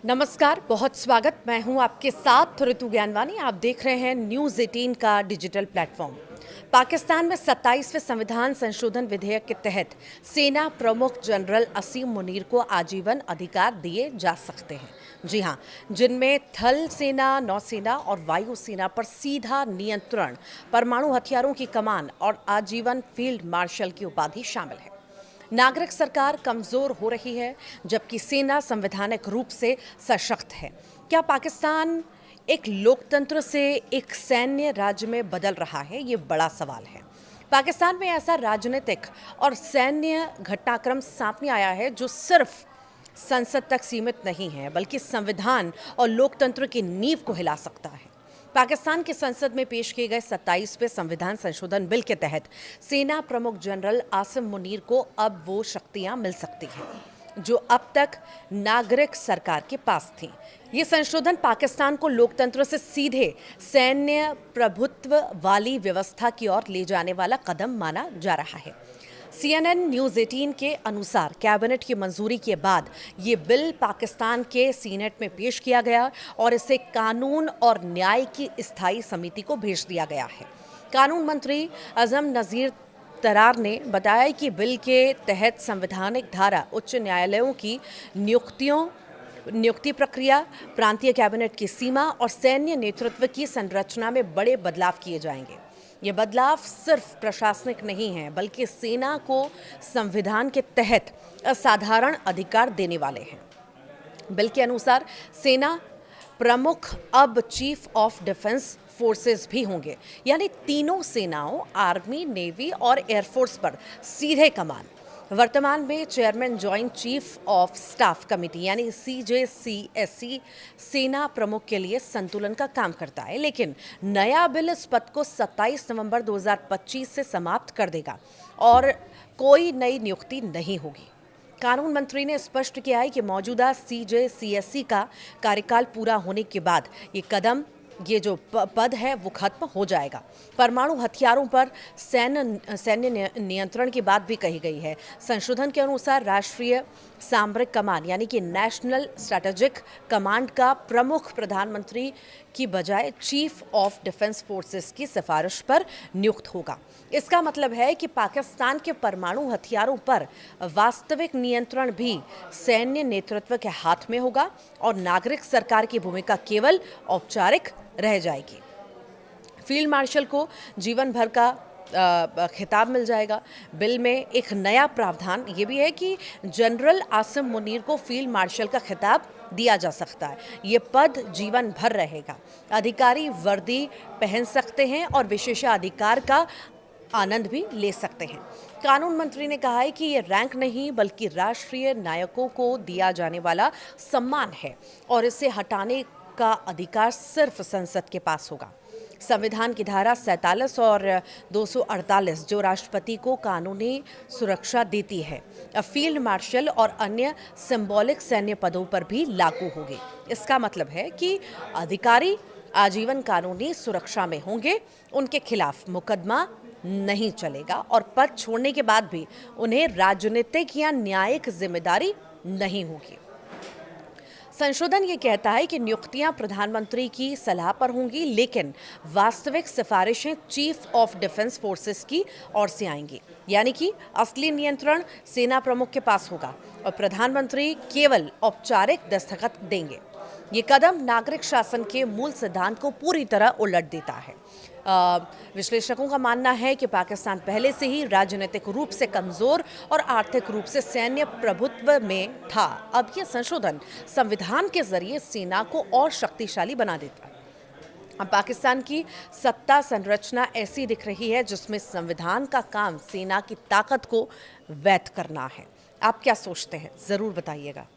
नमस्कार, बहुत स्वागत। मैं हूं आपके साथ ऋतु ज्ञानवानी। आप देख रहे हैं न्यूज़ 18 का डिजिटल प्लेटफॉर्म। पाकिस्तान में 27वें संविधान संशोधन विधेयक के तहत सेना प्रमुख जनरल असीम मुनीर को आजीवन अधिकार दिए जा सकते हैं। जी हां, जिनमें थल सेना, नौसेना और वायु सेना पर सीधा नियंत्रण, परमाणु हथियारों की कमान और आजीवन फील्ड मार्शल की उपाधि शामिल है। नागरिक सरकार कमजोर हो रही है जबकि सेना संवैधानिक रूप से सशक्त है। क्या पाकिस्तान एक लोकतंत्र से एक सैन्य राज्य में बदल रहा है? ये बड़ा सवाल है। पाकिस्तान में ऐसा राजनीतिक और सैन्य घटनाक्रम सामने आया है जो सिर्फ संसद तक सीमित नहीं है बल्कि संविधान और लोकतंत्र की नींव को हिला सकता है। पाकिस्तान की संसद में पेश किए गए 27वें संविधान संशोधन बिल के तहत सेना प्रमुख जनरल आसिम मुनीर को अब वो शक्तियां मिल सकती हैं जो अब तक नागरिक सरकार के पास थीं। ये संशोधन पाकिस्तान को लोकतंत्र से सीधे सैन्य प्रभुत्व वाली व्यवस्था की ओर ले जाने वाला कदम माना जा रहा है। CNN न्यूज़ 18 के अनुसार कैबिनेट की मंजूरी के बाद ये बिल पाकिस्तान के सीनेट में पेश किया गया और इसे कानून और न्याय की स्थायी समिति को भेज दिया गया है। कानून मंत्री अजम नज़ीर तरार ने बताया कि बिल के तहत संवैधानिक धारा, उच्च न्यायालयों की नियुक्ति प्रक्रिया, प्रांतीय कैबिनेट की सीमा और सैन्य नेतृत्व की संरचना में बड़े बदलाव किए जाएंगे। ये बदलाव सिर्फ प्रशासनिक नहीं है बल्कि सेना को संविधान के तहत असाधारण अधिकार देने वाले हैं। बिल के अनुसार सेना प्रमुख अब चीफ ऑफ डिफेंस फोर्सेस भी होंगे, यानी तीनों सेनाओं, आर्मी, नेवी और एयरफोर्स पर सीधे कमान। वर्तमान में chairman joint chief of staff committee यानी CJCSC सेना प्रमुख के लिए संतुलन का काम करता है, लेकिन नया बिल इस पद को 27 नवंबर 2025 से समाप्त कर देगा और कोई नई नियुक्ति नहीं होगी। कानून मंत्री ने स्पष्ट किया है कि मौजूदा CJCSC का कार्यकाल पूरा होने के बाद ये जो पद है वो खत्म हो जाएगा। परमाणु हथियारों पर सैन्य नियंत्रण की बात भी कही गई है। संशोधन के अनुसार राष्ट्रीय सामरिक कमान यानी कि नेशनल स्ट्रैटेजिक कमांड का प्रमुख प्रधानमंत्री की बजाय चीफ ऑफ डिफेंस फोर्सेस की सिफारिश पर नियुक्त होगा। इसका मतलब है कि पाकिस्तान के परमाणु हथियारों पर वास्तविक नियंत्रण भी सैन्य नेतृत्व के हाथ में होगा और नागरिक सरकार की भूमिका केवल औपचारिक रह जाएगी। फील्ड मार्शल को जीवन भर का खिताब मिल जाएगा। बिल में एक नया प्रावधान ये भी है कि जनरल आसिम मुनीर को फील्ड मार्शल का खिताब दिया जा सकता है। ये पद जीवन भर रहेगा। अधिकारी वर्दी पहन सकते हैं और विशेषाधिकार का आनंद भी ले सकते हैं। कानून मंत्री ने कहा है कि ये रैंक नहीं बल्कि राष्ट्रीय नायकों को दिया जाने वाला सम्मान है और इसे हटाने का अधिकार सिर्फ संसद के पास होगा। संविधान की धारा 47 और 248 जो राष्ट्रपति को कानूनी सुरक्षा देती है, फील्ड मार्शल और अन्य सिंबॉलिक सैन्य पदों पर भी लागू होगी। इसका मतलब है कि अधिकारी आजीवन कानूनी सुरक्षा में होंगे, उनके खिलाफ मुकदमा नहीं चलेगा और पद छोड़ने के बाद भी उन्हें राजनीतिक या न्यायिक जिम्मेदारी नहीं होगी। संशोधन ये कहता है कि नियुक्तियां प्रधानमंत्री की सलाह पर होंगी, लेकिन वास्तविक सिफारिशें चीफ ऑफ डिफेंस फोर्सेस की ओर से आएंगी, यानी कि असली नियंत्रण सेना प्रमुख के पास होगा और प्रधानमंत्री केवल औपचारिक दस्तखत देंगे। ये कदम नागरिक शासन के मूल सिद्धांत को पूरी तरह उलट देता है। विश्लेषकों का मानना है कि पाकिस्तान पहले से ही राजनीतिक रूप से कमजोर और आर्थिक रूप से सैन्य प्रभुत्व में था। अब यह संशोधन संविधान के जरिए सेना को और शक्तिशाली बना देता है। अब पाकिस्तान की सत्ता संरचना ऐसी दिख रही है जिसमें संविधान का काम सेना की ताकत को वैध करना है। आप क्या सोचते हैं? जरूर बताइएगा।